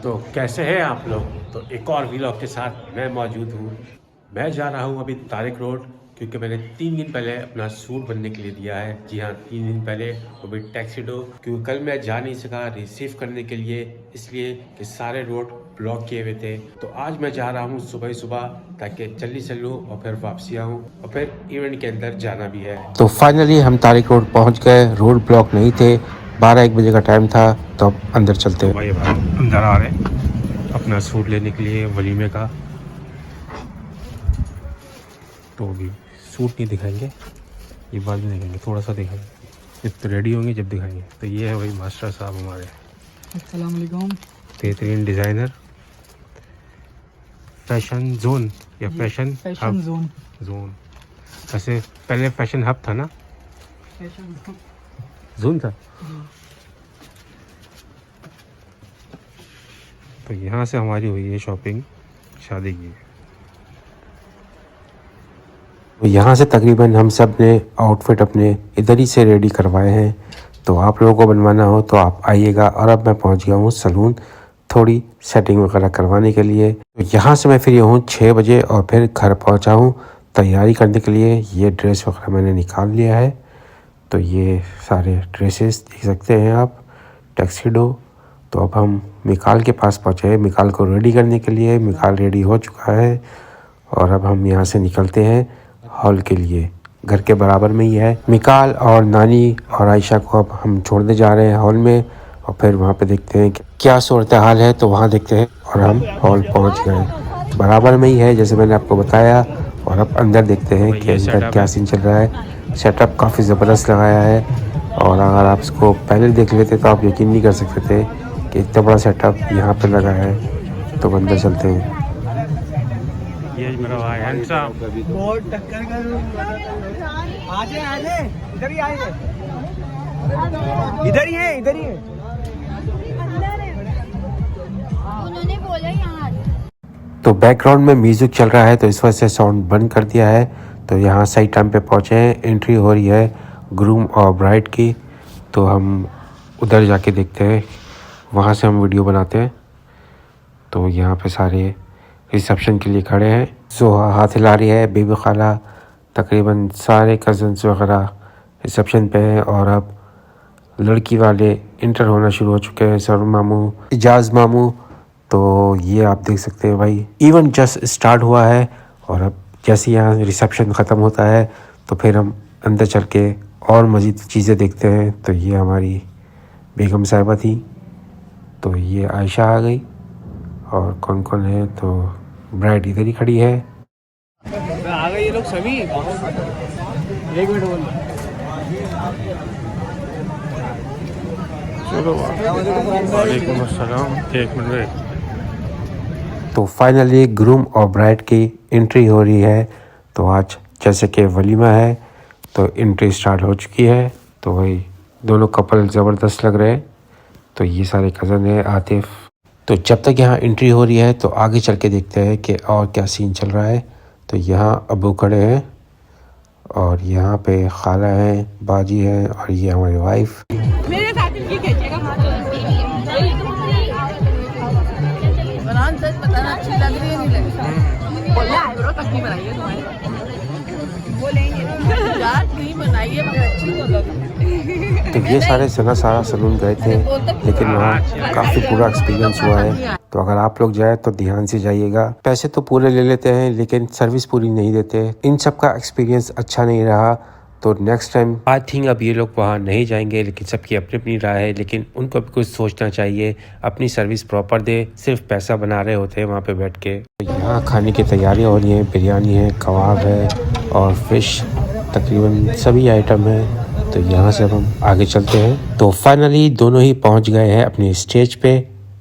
तो कैसे हैं आप लोग। तो एक और व्लॉग के साथ मैं मौजूद हूँ। मैं जा रहा हूँ अभी तारिक रोड, क्योंकि मैंने 3 दिन पहले अपना सूट बनने के लिए दिया है। जी हाँ, 3 दिन पहले, वो भी टैक्सीडो, क्योंकि कल मैं जा नहीं सका रिसीव करने के लिए, इसलिए कि सारे रोड ब्लॉक किए हुए थे। तो आज मैं जा रहा हूँ सुबह ही सुबह, ताकि जल्दी चलूँ और फिर वापसी आऊँ और फिर इवेंट के अंदर जाना भी है। तो फाइनली हम तारिक रोड पहुँच गए। रोड ब्लॉक नहीं थे, 12-1 बजे का टाइम था। तो अब अंदर चलते हैं। भाई अंदर आ रहे हैं अपना सूट लेने के लिए वलीमे का। तो अभी सूट नहीं दिखाएंगे, ये बाद में दिखाएंगे, थोड़ा सा दिखाएंगे जब तो रेडी होंगे, जब दिखाएंगे। तो ये है वही मास्टर साहब हमारे। अस्सलाम वालेकुम। बेहतरीन डिज़ाइनर, फैशन जोन या फैशन फैशन जोन। वैसे पहले फैशन हब था ना, फैशन जोन था। तो यहाँ से हमारी हुई है शॉपिंग शादी की। तो यहाँ से तकरीबन हम सब ने आउटफिट अपने इधर ही से रेडी करवाए हैं। तो आप लोगों को बनवाना हो तो आप आइएगा। और अब मैं पहुँच गया हूँ सलून, थोड़ी सेटिंग वगैरह करवाने के लिए। तो यहाँ से मैं फ्री हूँ 6 बजे और फिर घर पहुँचा हूँ तैयारी करने के लिए। ये ड्रेस वगैरह मैंने निकाल लिया है। तो ये सारे ड्रेसेस देख सकते हैं आप, टैक्सीडो। तो अब हम मिकाल के पास पहुँचे हैं, मिकाल को रेडी करने के लिए। मिकाल रेडी हो चुका है और अब हम यहाँ से निकलते हैं हॉल के लिए। घर के बराबर में ही है। मिकाल और नानी और आयशा को अब हम छोड़ने जा रहे हैं हॉल में, और फिर वहाँ पे देखते हैं कि क्या सूरत हाल है। तो वहाँ देखते हैं, और हम हॉल पहुँच गए। बराबर में ही है जैसे मैंने आपको बताया। और अब अंदर देखते हैं कि अंदर क्या सीन चल रहा है। सेटअप काफ़ी ज़बरदस्त लगाया है, और अगर आप इसको पहले देख लेते तो आप यकीन नहीं कर सकते थे कि इतना बड़ा सेटअप यहाँ पे लगा है। तो अंदर चलते हैं। ये मेरा भाई हैंडसम। बहुत टक्कर का आजे इधर ही आए, इधर ही है, इधर ही है। उन्होंने बोला यहाँ। तो बैकग्राउंड में म्यूजिक चल रहा है, तो इस वजह से साउंड बंद कर दिया है। तो यहाँ सही टाइम पे पहुँचे हैं। एंट्री हो रही है ग्रूम और ब्राइड की। तो हम उधर जाके देखते हैं, वहाँ से हम वीडियो बनाते हैं। तो यहाँ पे सारे रिसेप्शन के लिए खड़े हैं। जोहा हाथ हिला रही है, बेबी खाला, तकरीबन सारे कज़न्स वगैरह रिसेप्शन पे हैं। और अब लड़की वाले इंटर होना शुरू हो चुके हैं, सर मामू, इजाज़ मामू। तो ये आप देख सकते हैं भाई, इवेंट जस्ट स्टार्ट हुआ है। और अब जैसे यहाँ रिसेप्शन ख़त्म होता है तो फिर हम अंदर चल के और मज़ीद चीज़ें देखते हैं। तो ये हमारी बेगम साहिबा थी, तो ये आयशा आ गई, और कौन कौन है, तो ब्राइड इधर ही खड़ी है। आ गए ये लोग सभी। एक मिनट बोल। चलो, वालेकुम अस्सलाम। एक मिनट। तो फाइनली ग्रूम और ब्राइड की एंट्री हो रही है। तो आज जैसे कि वलीमा है, तो एंट्री स्टार्ट हो चुकी है। तो वही दोनों कपल ज़बरदस्त लग रहे हैं। तो ये सारे कज़न है, आतिफ। तो जब तक यहाँ एंट्री हो रही है तो आगे चल के देखते हैं कि और क्या सीन चल रहा है। तो यहाँ अबू खड़े हैं, और यहाँ पे खाला है, बाजी है, और ये हमारी वाइफ। मेरे साथ इनकी खींचेगा। बताना अच्छी लग रही है, नहीं लग रही है। बोला आईब्रो तक नहीं बनाई है तुम्हारी, बोलेंगे यार क्रीम बनाई है मगर अच्छी तो लग रही है। तो ये सारे सारा सलून गए थे, लेकिन वहाँ काफ़ी पूरा एक्सपीरियंस हुआ है। तो अगर आप लोग जाए तो ध्यान से जाइएगा। पैसे तो पूरे ले लेते हैं, लेकिन सर्विस पूरी नहीं देते। इन सब का एक्सपीरियंस अच्छा नहीं रहा। तो नेक्स्ट टाइम आई थिंक अब ये लोग वहाँ नहीं जाएंगे। लेकिन सबकी अपनी अपनी राय है, लेकिन उनको भी कुछ सोचना चाहिए, अपनी सर्विस प्रॉपर दे। सिर्फ पैसा बना रहे होते हैं वहाँ पे बैठ के। तो यहाँ खाने की तैयारियाँ हो रही हैं, बिरयानी है, कबाब है और फिश, तकरीबन सभी आइटम है। तो यहाँ से हम आगे चलते हैं। तो फाइनली दोनों ही पहुँच गए हैं अपनी स्टेज पे,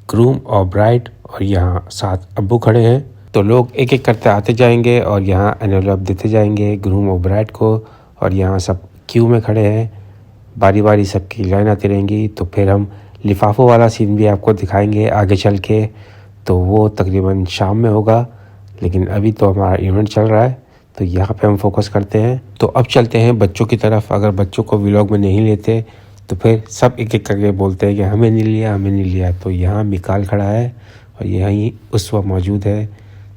ग्रूम और ब्राइड, और यहाँ साथ अब्बू खड़े हैं। तो लोग एक एक करते आते जाएंगे और यहाँ एनवेलप देते जाएंगे ग्रूम और ब्राइड को। और यहाँ सब क्यू में खड़े हैं, बारी बारी सबकी लाइन आती रहेंगी। तो फिर हम लिफाफों वाला सीन भी आपको दिखाएंगे आगे चल के। तो वो तकरीबन शाम में होगा, लेकिन अभी तो हमारा इवेंट चल रहा है, तो यहाँ पे हम फोकस करते हैं। तो अब चलते हैं बच्चों की तरफ। अगर बच्चों को व्लॉग में नहीं लेते तो फिर सब एक एक करके बोलते हैं कि हमें नहीं लिया, हमें नहीं लिया। तो यहाँ मिकाल खड़ा है और यहीं उसवा मौजूद है।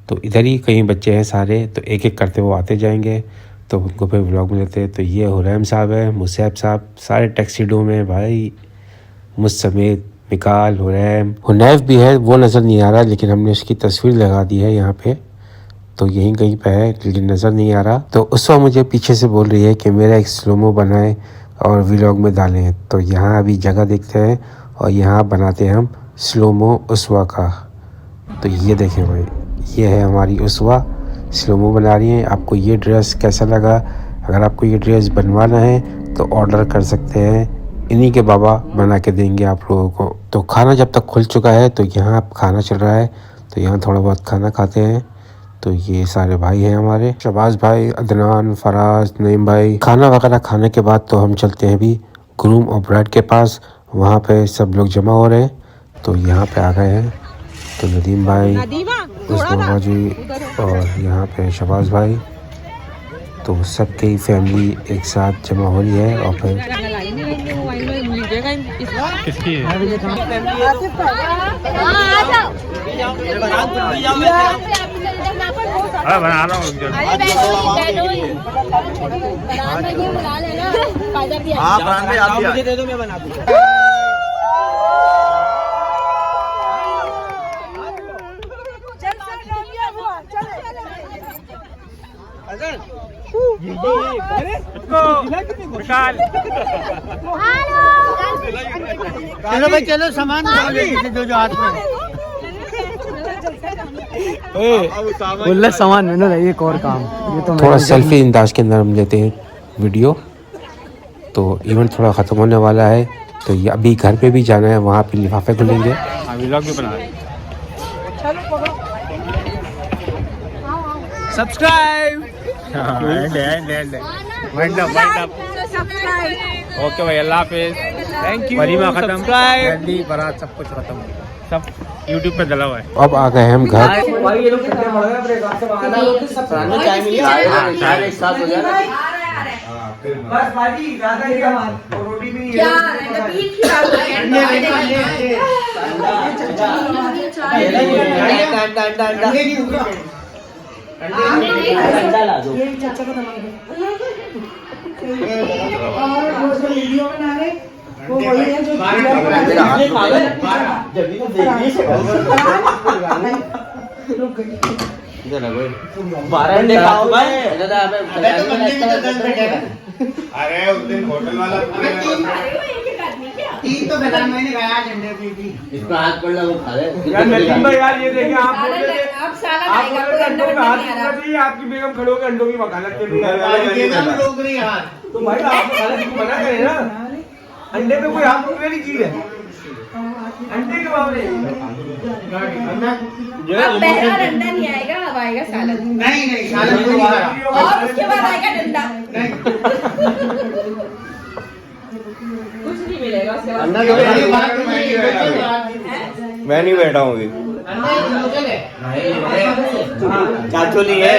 तो इधर ही कई बच्चे हैं सारे, तो एक एक करते वो आते जाएंगे, तो उनको फिर व्लॉग में लेते हैं। तो ये हुरैम साहब है, मुसैब साहब, सारे टैक्सीडो में भाई, मुझ समेत मिकाल, हुरैम, हुनैफ भी है, वो नज़र नहीं आ रहा लेकिन हमने उसकी तस्वीर लगा दी है यहाँ पे, तो यहीं कहीं पे है लेकिन नज़र नहीं आ रहा। तो उस वक्त मुझे पीछे से बोल रही है कि मेरा एक स्लोमो बनाए और व्लॉग में डालें। तो यहाँ अभी जगह देखते हैं और यहाँ बनाते हैं हम स्लोमो उसवा का। तो ये देखें भाई, ये है हमारी उसवा, स्लोमो बना रही हैं। आपको ये ड्रेस कैसा लगा? अगर आपको ये ड्रेस बनवाना है तो ऑर्डर कर सकते हैं, इन्हीं के बाबा बना के देंगे आप लोगों को। तो खाना जब तक खुल चुका है तो यहाँ खाना चल रहा है, तो यहाँ थोड़ा बहुत खाना खाते हैं। तो ये सारे भाई हैं हमारे, शबाज भाई, अदनान, फराज, नईम भाई। खाना वगैरह खाने के बाद तो हम चलते हैं अभी ग्रूम और ब्राइड के पास, वहाँ पे सब लोग जमा हो रहे हैं। तो यहाँ पे आ गए हैं, तो नदीम भाई, उस्मा जी और यहाँ पे शबाज भाई, तो सबकी फैमिली एक साथ जमा हो रही है। और फिर किसकी है? बना रहा हूँ। मुझे दे दो, मैं बना दूँ। चलो भाई चलो, सामान जो हाथ में बोल सामान में ना, एक और काम, ये तो थोड़ा सेल्फी अंदाज के अंदर हम लेते हैं वीडियो। तो इवेंट थोड़ा ख़त्म होने वाला है, तो ये अभी घर पे भी जाना है, वहाँ पे लिफाफे खुलेंगे। व्लॉग भी बना रहे। सब्सक्राइब। ओके भाई, अल्लाह हाफिज़, थैंक यू। वलीमा खत्म, जल्दी बारात सब कुछ खत्म, सब यूट्यूब पे डला हुआ है। अब आ गए हम घर। भाई ये लोग कितने बड़े हैं, अपने घर से बाहर चाय मिली, चाय एक साथ हो जाए बस भाजी, ज्यादा ही और रोटी भी क्या नबील की बात अरे उस दिन होटल वाला तीन तो बता, मैंने कहा अंडे की इसको हाथ पड़ लगा खा ले यार। नदीम भाई यार ये देखिए, आप अंडों में हाथ पड़ रही है, आपकी बेगम खड़े होकर अंडों की वकालत कर रही है। लोग नहीं यार, तो भाई आप मना करें ना, अंडे पे कोई हाथ पकड़ने की चीज है, अंडे के बाबरे अब पहला डंडा नहीं आएगा, अब आएगा सालन। नहीं सालन को और उसके बाद आएगा डंडा। कुछ नहीं मिलेगा उसके बाद। मैं नहीं बैठा हूँ अभी, चाचू नहीं है।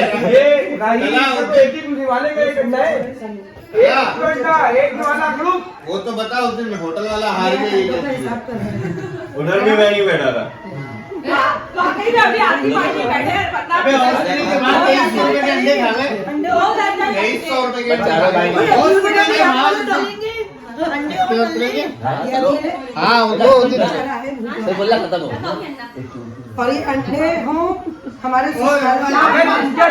वो तो बता, उस दिन होटल वाला हार गई, उधर भी मैं नहीं बैठा था। वाकई में अभी आधी पार्टी बैठे हैं, पता अबे हॉस्टल के बाद 2300 रुपए के अंडे खा गए, 2300 रुपए के हाँ वो बोला खत्म हो। और ये अंडे हों हमारे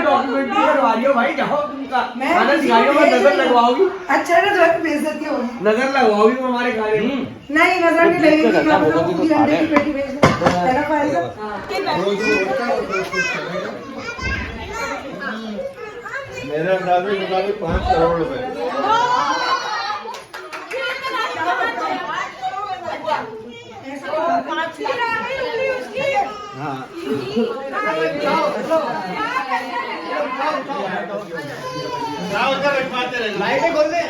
डॉक्यूमेंट्री करवाइयो भाई, जाओ तुमका खाना सिखाइयो, मैं नजर लगवाओगी। अच्छा ना, तो बेइज्जती होगी, नजर लगवाओगी हमारे खाने में। नहीं नजर नहीं लगेगी। मैं बताऊं पूरी अंडे की पेटी बेच दो, पहला पाएगा। मेरे अंदाजे मुताबिक 5 करोड़ रुपए। लाइटें खोल दे,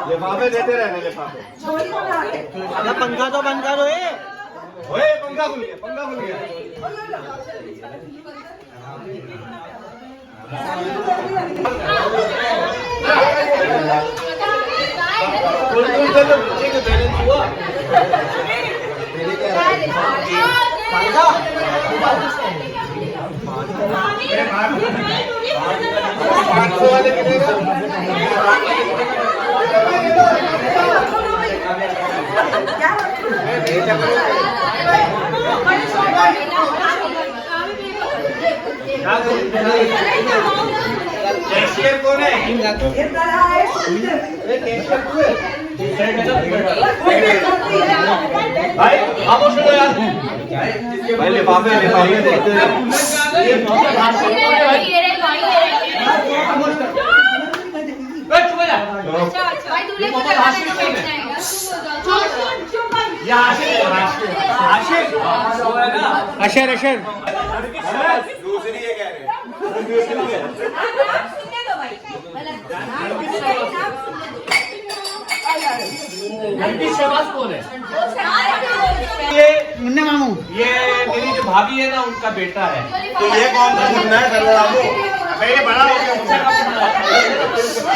लिफाफे देते रहने, लिफाफे। पंखा तो बंद करो, ओए पंखा खुल गया, पंखा खुल गया। कैशियर कौन है? भाई खामोश हो यार। भाई लिफाफे अशर अशर दूसरी है कह रहे शहबाज कौन है? ये मुन्ना मामू ये मेरी जो भाभी है ना उनका बेटा है। तो ये कौन सा मुन्ना है सरवर आपको? मेरे बड़ा हो गया मुझसे।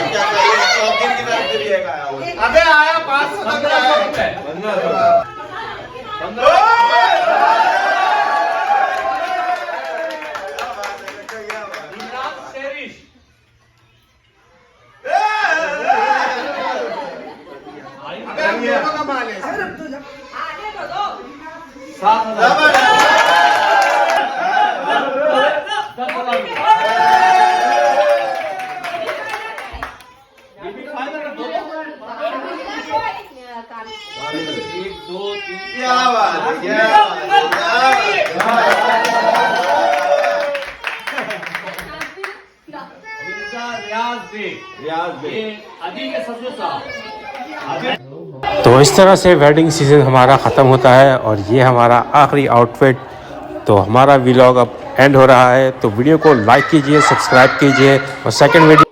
क्या चाहिए? शौकीन की तरफ से भी एक आया हुआ है। अबे आया 515 रुपए। 1500। इमरान शेरिश। अबे हम दोनों का माल है। 7,000। क्या बात है, क्या बात है, क्या बात है। ये अदी के ससुर साहब। तो इस तरह से वेडिंग सीज़न हमारा ख़त्म होता है और ये हमारा आखिरी आउटफिट। तो हमारा व्लॉग अब एंड हो रहा है। तो वीडियो को लाइक कीजिए, सब्सक्राइब कीजिए और सेकंड वीडियो